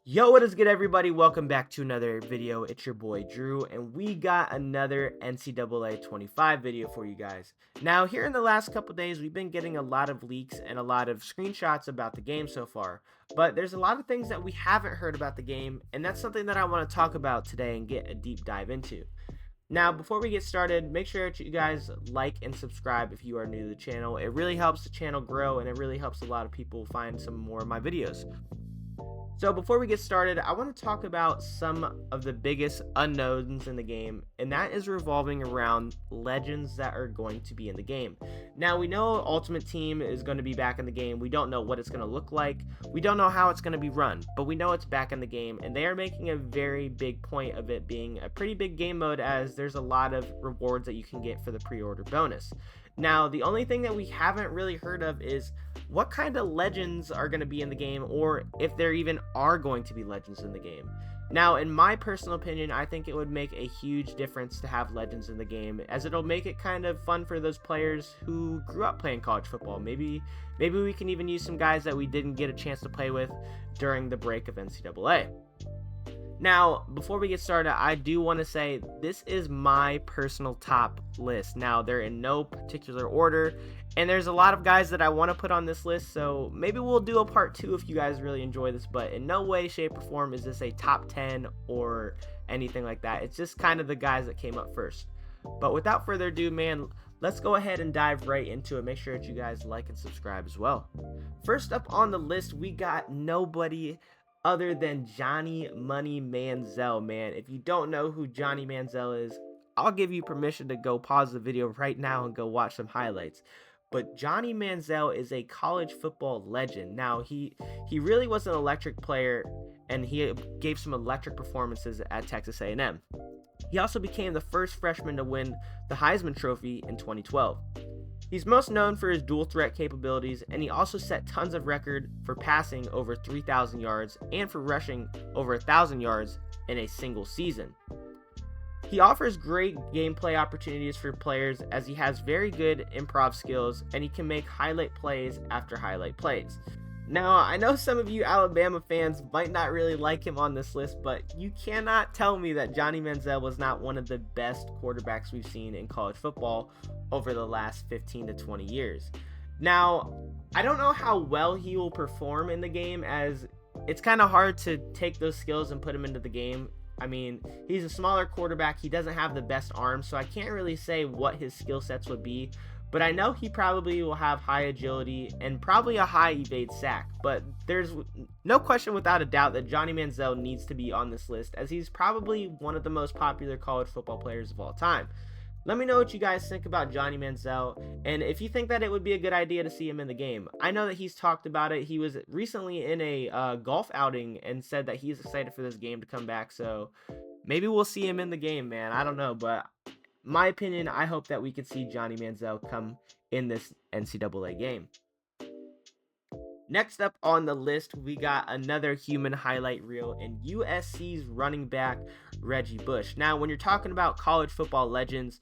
Yo, what is good, everybody? Welcome back to another video. It's your boy Drew, and we got another NCAA 25 video for you guys. Now, here in the last couple days, we've been getting a lot of leaks and a lot of screenshots about the game so far, but there's a lot of things that we haven't heard about the game, and that's something that I want to talk about today and get a deep dive into. Now, before we get started, make sure that you guys like and subscribe if you are new to the channel. It really helps the channel grow, and it really helps a lot of people find some more of my videos. So before we get started, I want to talk about some of the biggest unknowns in the game, and that is revolving around legends that are going to be in the game. Now, we know Ultimate Team is going to be back in the game. We don't know what it's going to look like. We don't know how it's going to be run, but we know it's back in the game, and they are making a very big point of it being a pretty big game mode, as there's a lot of rewards that you can get for the pre-order bonus. Now, the only thing that we haven't really heard of is what kind of legends are going to be in the game, or if there even are going to be legends in the game. Now, in my personal opinion, I think it would make a huge difference to have legends in the game, as it'll make it kind of fun for those players who grew up playing college football. Maybe we can even use some guys that we didn't get a chance to play with during the break of NCAA. Now, before we get started, I do want to say this is my personal top list. Now, they're in no particular order, and there's a lot of guys that I want to put on this list, so maybe we'll do a part 2 if you guys really enjoy this, but in no way, shape, or form is this a top 10 or anything like that. It's just kind of the guys that came up first. But without further ado, man, let's go ahead and dive right into it. Make sure that you guys like and subscribe as well. First up on the list, we got nobody other than Johnny Money Manziel, man. If you don't know who Johnny Manziel is, I'll give you permission to go pause the video right now and go watch some highlights. But Johnny Manziel is a college football legend. Now, he really was an electric player, and he gave some electric performances at Texas A&M. He also became the first freshman to win the Heisman Trophy in 2012. He's most known for his dual threat capabilities, and he also set tons of record for passing over 3,000 yards and for rushing over 1,000 yards in a single season. He offers great gameplay opportunities for players, as he has very good improv skills, and he can make highlight plays after highlight plays. Now, I know some of you Alabama fans might not really like him on this list, but you cannot tell me that Johnny Manziel was not one of the best quarterbacks we've seen in college football over the last 15 to 20 years. Now, I don't know how well he will perform in the game, as it's kind of hard to take those skills and put him into the game. I mean, he's a smaller quarterback. He doesn't have the best arm, so I can't really say what his skill sets would be. But I know he probably will have high agility and probably a high evade sack. But there's no question without a doubt that Johnny Manziel needs to be on this list, as he's probably one of the most popular college football players of all time. Let me know what you guys think about Johnny Manziel, and if you think that it would be a good idea to see him in the game. I know that he's talked about it. He was recently in a golf outing and said that he's excited for this game to come back. So maybe we'll see him in the game, man. I don't know, but my opinion, I hope that we could see Johnny Manziel come in this NCAA game. Next up on the list, we got another human highlight reel in USC's running back, Reggie Bush. Now, when you're talking about college football legends,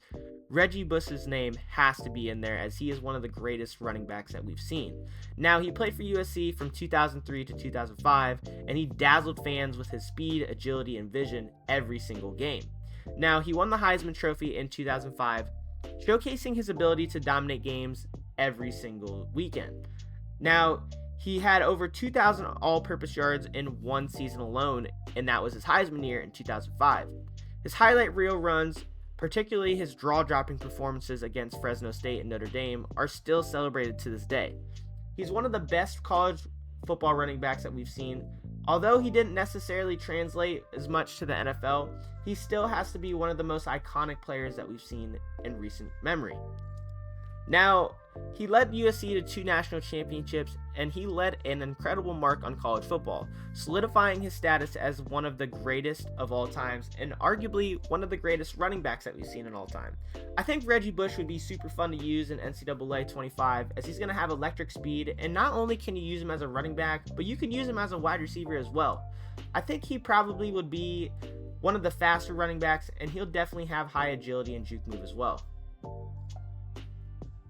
Reggie Bush's name has to be in there, as he is one of the greatest running backs that we've seen. Now, he played for USC from 2003 to 2005, and he dazzled fans with his speed, agility, and vision every single game. Now, he won the Heisman Trophy in 2005, showcasing his ability to dominate games every single weekend. Now, he had over 2,000 all-purpose yards in one season alone, and that was his Heisman year in 2005. His highlight reel runs, particularly his draw-dropping performances against Fresno State and Notre Dame, are still celebrated to this day. He's one of the best college football running backs that we've seen. Although he didn't necessarily translate as much to the NFL, he still has to be one of the most iconic players that we've seen in recent memory. Now, he led USC to 2 national championships, and he led an incredible mark on college football, solidifying his status as one of the greatest of all times, and arguably one of the greatest running backs that we've seen in all time. I think Reggie Bush would be super fun to use in NCAA 25, as he's going to have electric speed, and not only can you use him as a running back, but you can use him as a wide receiver as well. I think he probably would be one of the faster running backs, and he'll definitely have high agility and juke move as well.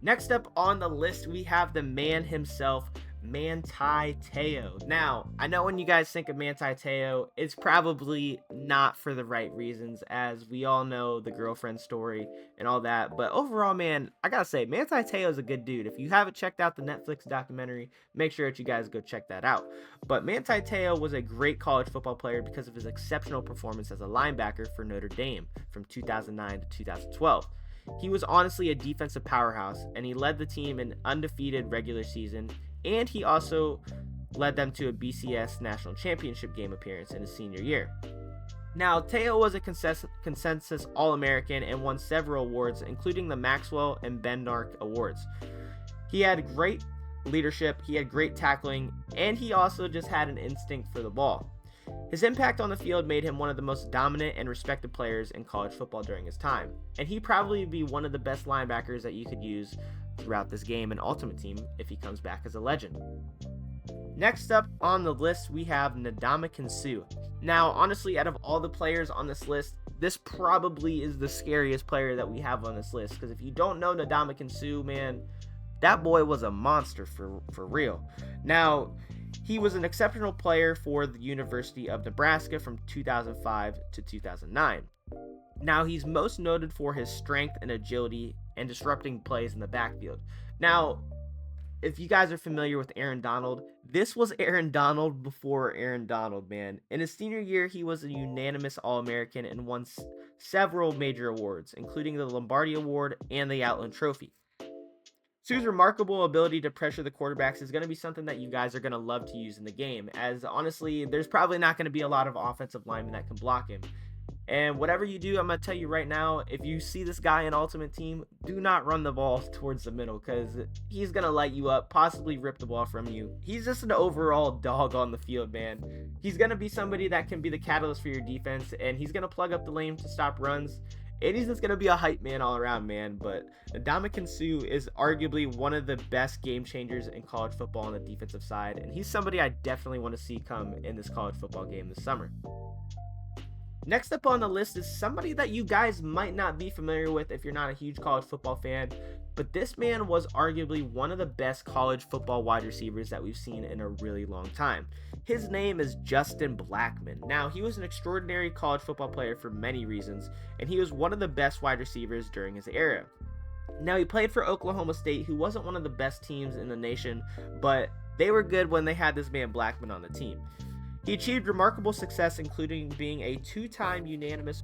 Next up on the list, we have the man himself, Manti Te'o. Now, I know when you guys think of Manti Te'o, it's probably not for the right reasons, as we all know the girlfriend story and all that. But overall, man, I gotta say, Manti Te'o is a good dude. If you haven't checked out the Netflix documentary, make sure that you guys go check that out. But Manti Te'o was a great college football player because of his exceptional performance as a linebacker for Notre Dame from 2009 to 2012. He was honestly a defensive powerhouse, and he led the team in undefeated regular season, and he also led them to a BCS national championship game appearance in his senior year. Now, Te'o was a consensus All-American and won several awards, including the Maxwell and Bednarik Awards. He had great leadership, he had great tackling, and he also just had an instinct for the ball. His impact on the field made him one of the most dominant and respected players in college football during his time, and he'd probably be one of the best linebackers that you could use throughout this game and Ultimate Team if he comes back as a legend. Next up on the list, we have Ndamukong Suh. Now, honestly, out of all the players on this list, this probably is the scariest player that we have on this list, because if you don't know Ndamukong Suh, man, that boy was a monster for real. Now, he was an exceptional player for the University of Nebraska from 2005 to 2009. Now, he's most noted for his strength and agility and disrupting plays in the backfield. Now, if you guys are familiar with Aaron Donald, this was Aaron Donald before Aaron Donald, man. In his senior year, he was a unanimous All-American and won several major awards, including the Lombardi Award and the Outland Trophy. Suh's remarkable ability to pressure the quarterbacks is going to be something that you guys are going to love to use in the game, as honestly, there's probably not going to be a lot of offensive linemen that can block him. And whatever you do, I'm going to tell you right now, if you see this guy in Ultimate Team, do not run the ball towards the middle, because he's going to light you up, possibly rip the ball from you. He's just an overall dog on the field, man. He's going to be somebody that can be the catalyst for your defense, and he's going to plug up the lane to stop runs. And he's just going to be a hype man all around, man. But Ndamukong Suh is arguably one of the best game changers in college football on the defensive side. And he's somebody I definitely want to see come in this college football game this summer. Next up on the list is somebody that you guys might not be familiar with if you're not a huge college football fan. But this man was arguably one of the best college football wide receivers that we've seen in a really long time. His name is Justin Blackmon. Now, he was an extraordinary college football player for many reasons, and he was one of the best wide receivers during his era. Now, he played for Oklahoma State, who wasn't one of the best teams in the nation, but they were good when they had this man Blackmon on the team. He achieved remarkable success, including being a two-time unanimous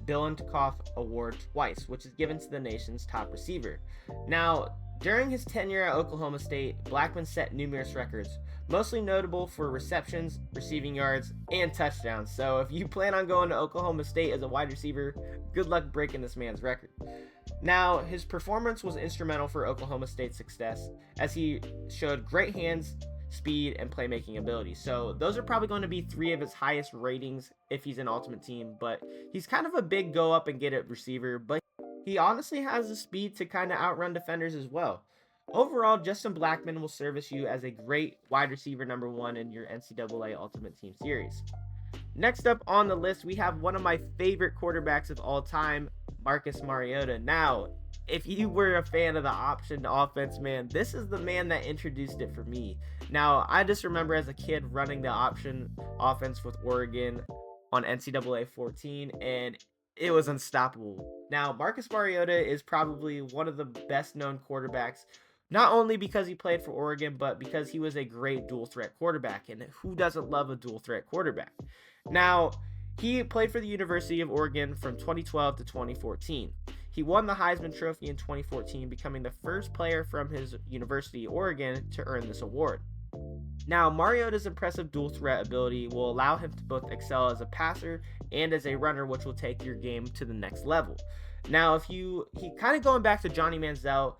Biletnikoff Award twice, which is given to the nation's top receiver. Now, during his tenure at Oklahoma State, Blackmon set numerous records, mostly notable for receptions, receiving yards, and touchdowns. So if you plan on going to Oklahoma State as a wide receiver, good luck breaking this man's record. Now, his performance was instrumental for Oklahoma State's success, as he showed great hands, speed, and playmaking ability. So those are probably going to be three of his highest ratings if he's an Ultimate Team, but he's kind of a big go up and get it receiver, but he honestly has the speed to kind of outrun defenders as well. Overall, Justin Blackmon will service you as a great wide receiver number one in your NCAA Ultimate Team series. Next up on the list, we have one of my favorite quarterbacks of all time, Marcus Mariota. Now, if you were a fan of the option offense, man, this is the man that introduced it for me. Now, I just remember as a kid running the option offense with Oregon on NCAA 14, and it was unstoppable. Now, Marcus Mariota is probably one of the best known quarterbacks, not only because he played for Oregon, but because he was a great dual threat quarterback. And who doesn't love a dual threat quarterback? Now, he played for the University of Oregon from 2012 to 2014. He won the Heisman Trophy in 2014, becoming the first player from his University, Oregon, to earn this award. Now, Mariota's impressive dual threat ability will allow him to both excel as a passer and as a runner, which will take your game to the next level. Now, he kind of going back to Johnny Manziel,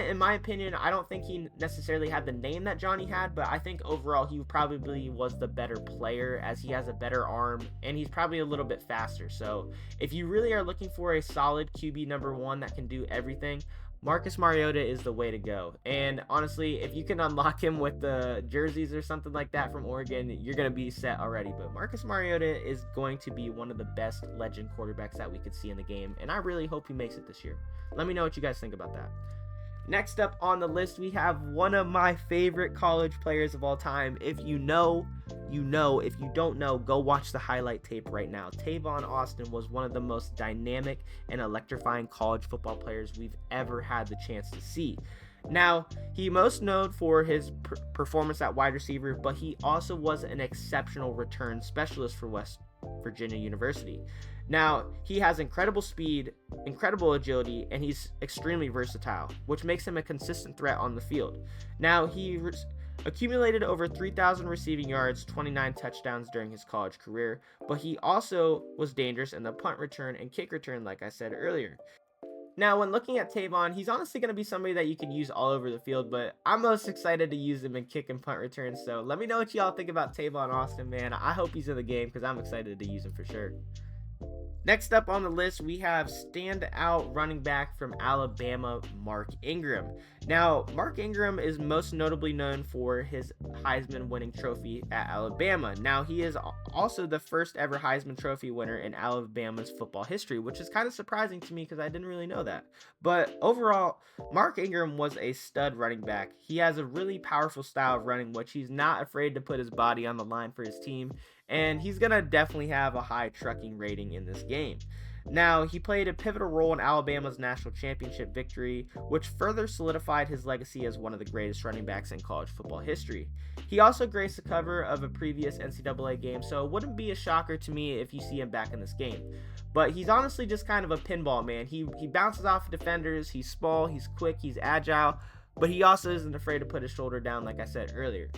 in my opinion, I don't think he necessarily had the name that Johnny had, but I think overall he probably was the better player, as he has a better arm and he's probably a little bit faster. So if you really are looking for a solid QB number one that can do everything, Marcus Mariota is the way to go. And honestly, if you can unlock him with the jerseys or something like that from Oregon, you're going to be set already. But Marcus Mariota is going to be one of the best legend quarterbacks that we could see in the game, and I really hope he makes it this year. Let me know what you guys think about that. Next up on the list, we have one of my favorite college players of all time. If you know, you know. If you don't know, go watch the highlight tape right now. Tavon Austin was one of the most dynamic and electrifying college football players we've ever had the chance to see. Now, he most known for his performance at wide receiver, but he also was an exceptional return specialist for West Virginia University. Now, he has incredible speed, incredible agility, and he's extremely versatile, which makes him a consistent threat on the field. Now, he accumulated over 3,000 receiving yards, 29 touchdowns during his college career, but he also was dangerous in the punt return and kick return, like I said earlier. Now, when looking at Tavon, he's honestly going to be somebody that you can use all over the field, but I'm most excited to use him in kick and punt returns. So let me know what y'all think about Tavon Austin, man. I hope he's in the game because I'm excited to use him for sure. Next up on the list, we have standout running back from Alabama, Mark Ingram. Now, Mark Ingram is most notably known for his Heisman winning trophy at Alabama. Now, he is also the first ever Heisman Trophy winner in Alabama's football history, which is kind of surprising to me because I didn't really know that. But overall, Mark Ingram was a stud running back. He has a really powerful style of running, which he's not afraid to put his body on the line for his team. And he's going to definitely have a high trucking rating in this game. Now, he played a pivotal role in Alabama's national championship victory, which further solidified his legacy as one of the greatest running backs in college football history. He also graced the cover of a previous NCAA game, so it wouldn't be a shocker to me if you see him back in this game. But he's honestly just kind of a pinball, man. He bounces off defenders, he's small, he's quick, he's agile, but he also isn't afraid to put his shoulder down, like I said earlier.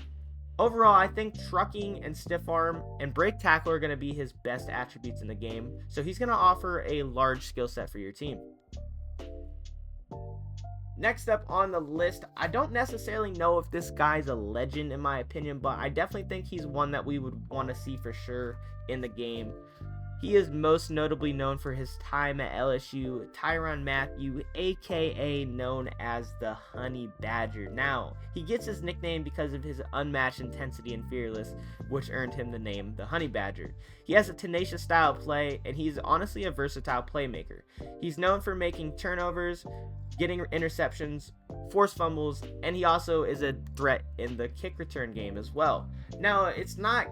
Overall, I think trucking and stiff arm and break tackle are going to be his best attributes in the game, so he's going to offer a large skill set for your team. Next up on the list, I don't necessarily know if this guy's a legend in my opinion, but I definitely think he's one that we would want to see for sure in the game. He is most notably known for his time at LSU, Tyrann Mathieu, aka known as the Honey Badger. Now, he gets his nickname because of his unmatched intensity and fearless, which earned him the name the Honey Badger. He has a tenacious style of play, and he's honestly a versatile playmaker. He's known for making turnovers, getting interceptions, forced fumbles, and he also is a threat in the kick return game as well. Now, it's not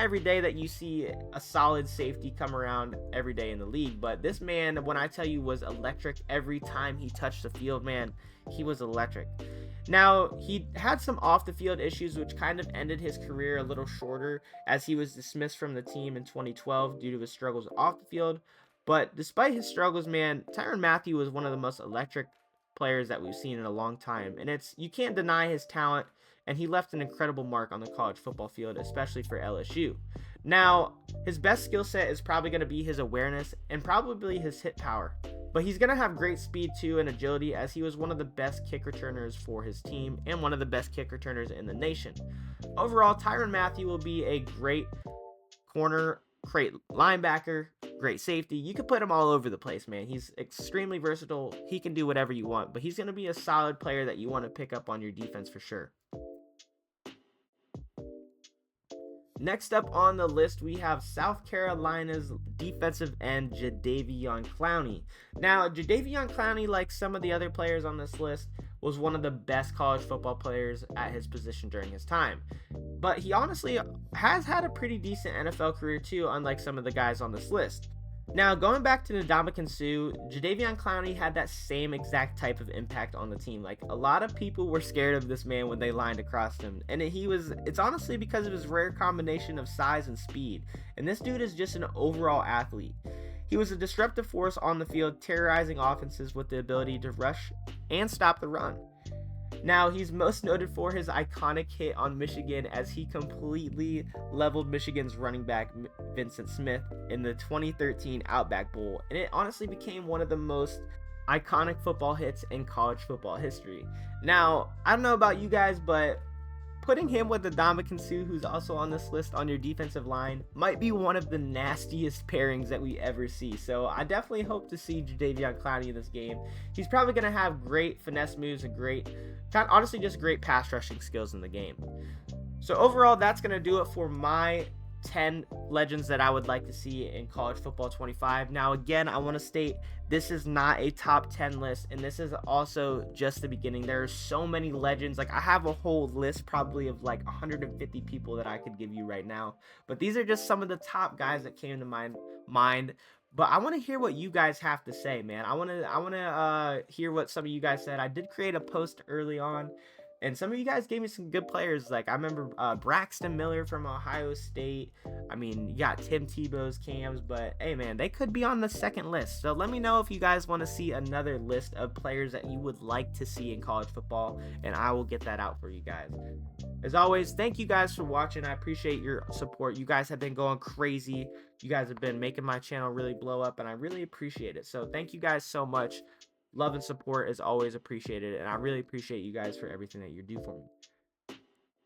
every day that you see a solid safety come around every day in the league, but this man, when I tell you, was electric every time he touched the field, man. He was electric. Now, he had some off the field issues which kind of ended his career a little shorter as he was dismissed from the team in 2012 due to his struggles off the field. But despite his struggles, man, Tyrann Mathieu was one of the most electric players that we've seen in a long time, and you can't deny his talent, and he left an incredible mark on the college football field, especially for LSU. Now, his best skill set is probably going to be his awareness and probably his hit power, but he's going to have great speed too and agility, as he was one of the best kick returners for his team and one of the best kick returners in the nation. Overall, Tyrann Mathieu will be a great corner, great linebacker, great safety. You could put him all over the place, man. He's extremely versatile. He can do whatever you want, but he's going to be a solid player that you want to pick up on your defense for sure. Next up on the list, we have South Carolina's defensive end, Jadeveon Clowney. Now, Jadeveon Clowney, like some of the other players on this list, was one of the best college football players at his position during his time. But he honestly has had a pretty decent NFL career too, unlike some of the guys on this list. Now, going back to Ndamukong Suh, Jadeveon Clowney had that same exact type of impact on the team. Like, a lot of people were scared of this man when they lined across him, and it's honestly because of his rare combination of size and speed. And this dude is just an overall athlete. He was a disruptive force on the field, terrorizing offenses with the ability to rush and stop the run. Now, he's most noted for his iconic hit on Michigan as he completely leveled Michigan's running back Vincent Smith in the 2013 Outback Bowl, and it honestly became one of the most iconic football hits in college football history. Now, I don't know about you guys, but putting him with Ndamukong Suh, who's also on this list, on your defensive line might be one of the nastiest pairings that we ever see. So I definitely hope to see Jadeveon Clowney in this game. He's probably going to have great finesse moves and honestly just great pass rushing skills in the game. So overall, that's going to do it for my 10 legends that I would like to see in college football 25. Now, again, I want to state this is not a top 10 list, and this is also just the beginning. There are so many legends. Like, I have a whole list probably of like 150 people that I could give you right now, but these are just some of the top guys that came to my mind. But I want to hear what you guys have to say, man. I want to hear what some of you guys said. I did create a post early on, and some of you guys gave me some good players. Like, I remember Braxton Miller from Ohio State. I mean, you got Tim Tebow's cams, but hey, man, they could be on the second list. So let me know if you guys want to see another list of players that you would like to see in college football, and I will get that out for you guys. As always, thank you guys for watching. I appreciate your support. You guys have been going crazy. You guys have been making my channel really blow up, and I really appreciate it. So thank you guys so much. Love and support is always appreciated, and I really appreciate you guys for everything that you do for me.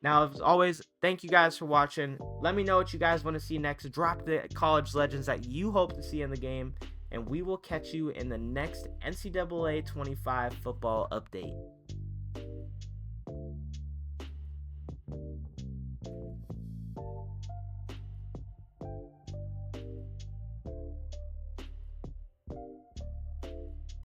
Now, as always, thank you guys for watching. Let me know what you guys want to see next. Drop the college legends that you hope to see in the game, and we will catch you in the next NCAA 25 football update.